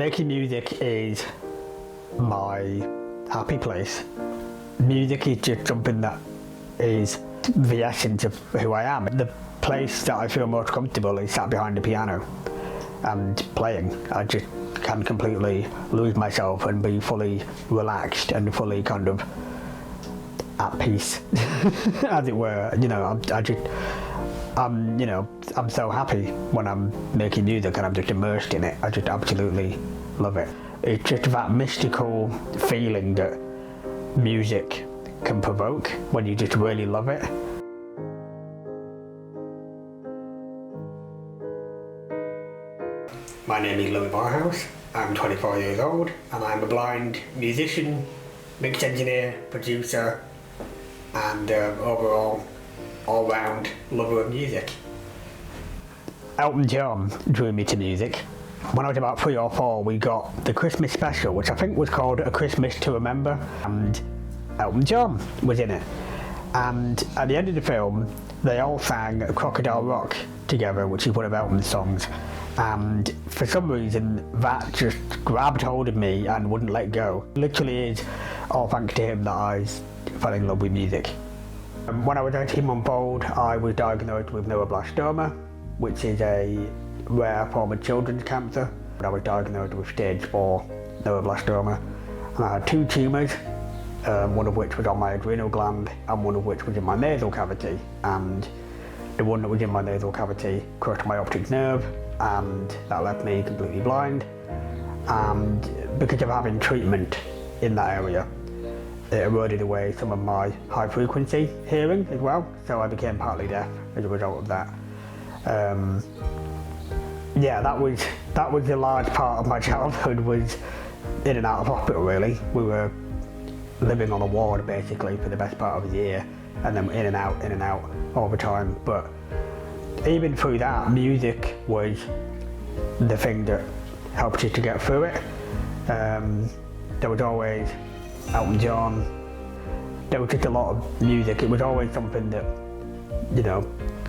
Making music is my happy place. Music is just something that is the essence of who I am. The place that I feel most comfortable is sat behind the piano and playing. I just can completely lose myself and be fully relaxed and fully kind of at peace, as it were. I'm so happy when I'm making music and I'm just immersed in it. I just absolutely love it. It's just that mystical feeling that music can provoke when you just really love it. My name is Louis Moorhouse. I'm 24 years old and I'm a blind musician, mix engineer, producer and overall all-round lover of music. Elton John drew me to music. When I was about 3 or 4, we got the Christmas special, which I think was called A Christmas to Remember, and Elton John was in it. And at the end of the film, they all sang Crocodile Rock together, which is one of Elton's songs. And for some reason, that just grabbed hold of me and wouldn't let go. It literally is all thanks to him that I fell in love with music. When I was 18 months old, I was diagnosed with neuroblastoma, which is a rare form of children's cancer. I was diagnosed with stage 4 neuroblastoma, and I had 2 tumours, one of which was on my adrenal gland and one of which was in my nasal cavity. And the one that was in my nasal cavity crushed my optic nerve, and that left me completely blind. And because of having treatment in that area, it eroded away some of my high frequency hearing as well, so I became partly deaf as a result of that. That was a large part of my childhood, was in and out of hospital really. We were living on a ward basically for the best part of a year, and then in and out all the time. But even through that, music was the thing that helped you to get through it. There was always Elton John. There was just a lot of music. It was always something that,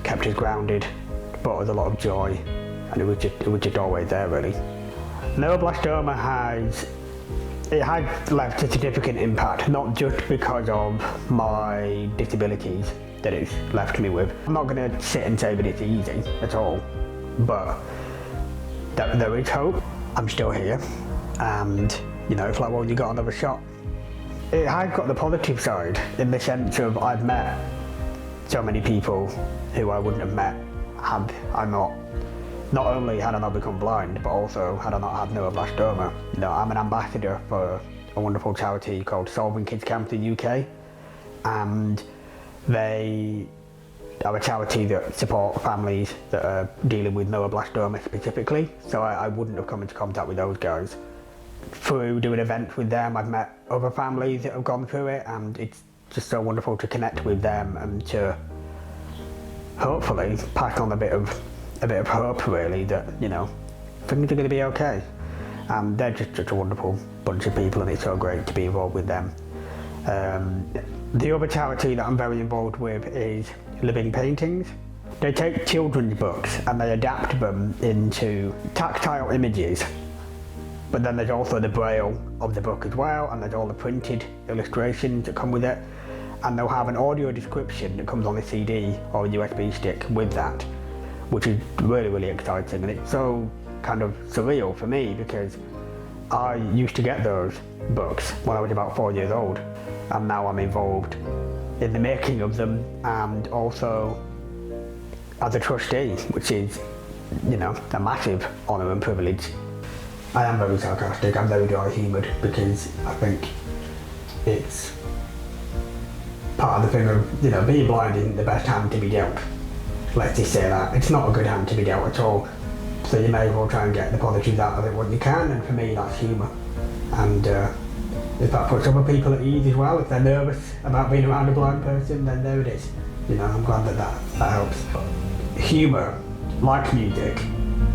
kept us grounded, brought us a lot of joy, and it was just always there really. Neuroblastoma has left a significant impact, not just because of my disabilities that it's left me with. I'm not going to sit and say that it's easy at all, but there is hope. I'm still here, and it's like, well, you got another shot. It has got the positive side in the sense of I've met so many people who I wouldn't have met had I not only had I not become blind, but also had I not had neuroblastoma. I'm an ambassador for a wonderful charity called Solving Kids Cancer UK, and they are a charity that support families that are dealing with neuroblastoma specifically. So I wouldn't have come into contact with those guys. Through doing events with them, I've met other families that have gone through it, and it's just so wonderful to connect with them and to hopefully pass on a bit of hope really that things are going to be okay. And they're just such a wonderful bunch of people, and it's so great to be involved with them. The other charity that I'm very involved with is Living Paintings. They take children's books and they adapt them into tactile images. But then there's also the braille of the book as well, and there's all the printed illustrations that come with it. And they'll have an audio description that comes on a CD or a USB stick with that, which is really, really exciting. And it's so kind of surreal for me because I used to get those books when I was about 4 years old, and now I'm involved in the making of them, and also as a trustee, which is, a massive honour and privilege. I am very sarcastic, I'm very dry humoured, because I think it's part of the thing of, being blind isn't the best hand to be dealt. Let's just say that. It's not a good hand to be dealt at all. So you may as well try and get the positives out of it when you can, and for me that's humour. And if that puts other people at ease as well, if they're nervous about being around a blind person, then there it is. I'm glad that helps. Humour, like music,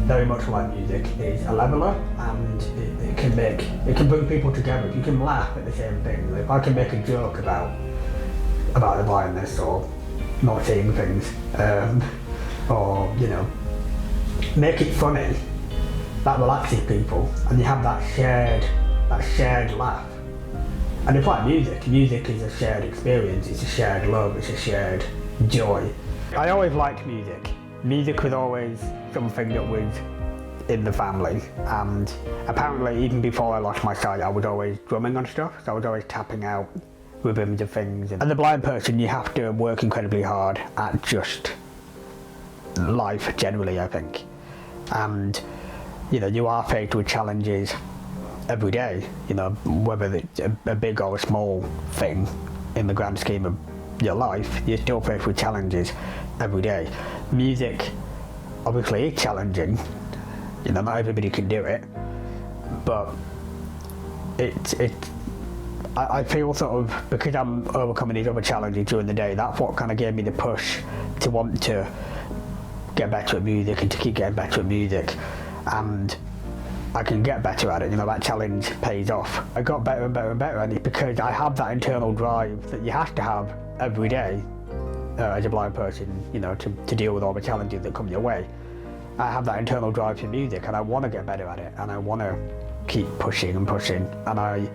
very much like music, is a leveller, and it can bring people together. If you can laugh at the same thing, if I can make a joke about the blindness or not seeing things, or make it funny, that relaxes people, and you have that shared laugh. And it's like music. Music is a shared experience, it's a shared love, it's a shared joy. I always liked music. Music was always something that was in the family, and apparently even before I lost my sight I was always drumming on stuff, so I was always tapping out rhythms of things. And as a blind person you have to work incredibly hard at just life generally, I think. And you know, you are faced with challenges every day, you know, whether it's a big or a small thing in the grand scheme of your life, you're still faced with challenges every day. Music obviously is challenging, you know, not everybody can do it, but I feel sort of, because I'm overcoming these other challenges during the day, that's what kind of gave me the push to want to get better at music and to keep getting better at music. And I can get better at it, you know, that challenge pays off. I got better and better and better at it because I have that internal drive that you have to have every day as a blind person, you know, to deal with all the challenges that come your way. I have that internal drive for music and I want to get better at it and I want to keep pushing and pushing, and I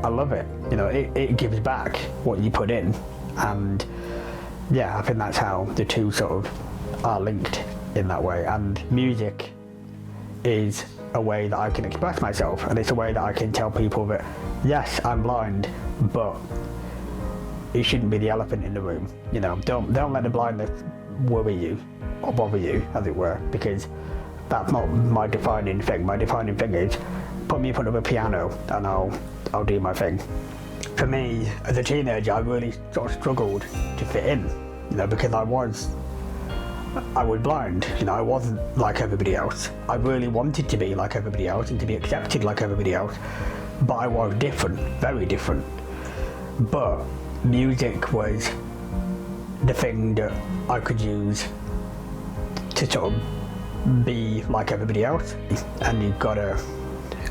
love it. You know, it gives back what you put in, and yeah, I think that's how the two sort of are linked in that way. And music is a way that I can express myself, and it's a way that I can tell people that yes, I'm blind, but it shouldn't be the elephant in the room. You know, don't let the blindness worry you or bother you, as it were, because that's not my defining thing. My defining thing is put me in front of a piano and I'll do my thing. For me, as a teenager, I really sort of struggled to fit in, you know, because I was blind, you know, I wasn't like everybody else. I really wanted to be like everybody else and to be accepted like everybody else, but I was different, very different. But music was the thing that I could use to sort of be like everybody else. And you've got to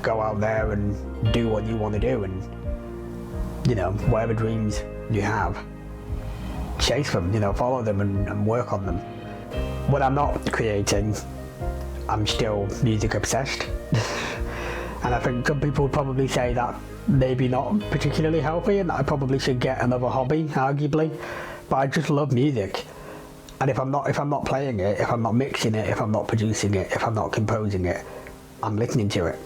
go out there and do what you want to do, and you know, whatever dreams you have, chase them, you know, follow them and work on them. When I'm not creating, I'm still music obsessed. And I think some people would probably say that maybe not particularly healthy and that I probably should get another hobby, arguably. But I just love music. And if I'm not playing it, if I'm not mixing it, if I'm not producing it, if I'm not composing it, I'm listening to it.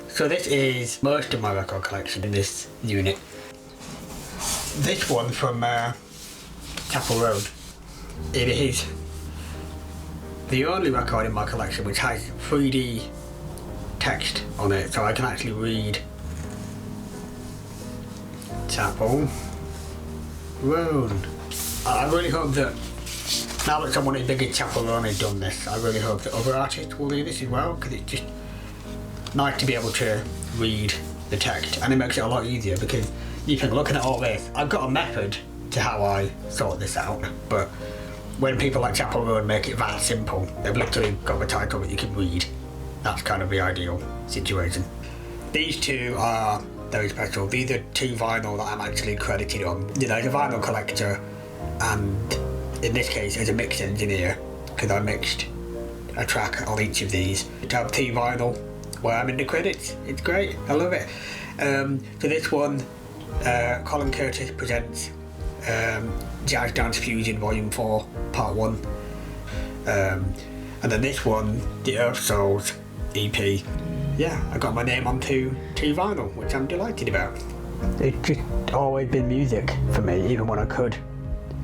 So this is most of my record collection in this unit. This one from Chapel Road. It is the only record in my collection which has 3D text on it, so I can actually read Chapel Road. I really hope that now that someone as big as Chapel Road has done this, I really hope that other artists will do this as well, because it's just nice to be able to read the text, and it makes it a lot easier, because you think, looking at all this, I've got a method to how I sort this out, but when people like Chapel Road make it that simple, they've literally got the title that you can read. That's kind of the ideal situation. These two are very special. These are two vinyl that I'm actually credited on. You know, as a vinyl collector, and in this case as a mix engineer, because I mixed a track on each of these. To have two vinyl where I'm in the credits, it's great, I love it. So this one, Colin Curtis presents Jazz Dance Fusion Volume 4 Part 1, and then this one, the Earth Souls EP. Yeah, I got my name on two vinyl, which I'm delighted about. It's just always been music for me, even when I could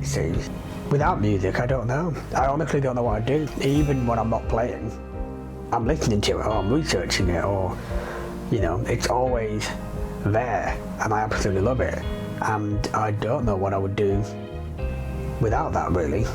sing. Without music, I don't know. I honestly don't know what I'd do. Even when I'm not playing, I'm listening to it or I'm researching it, or, you know, it's always there and I absolutely love it. And I don't know what I would do without that, really.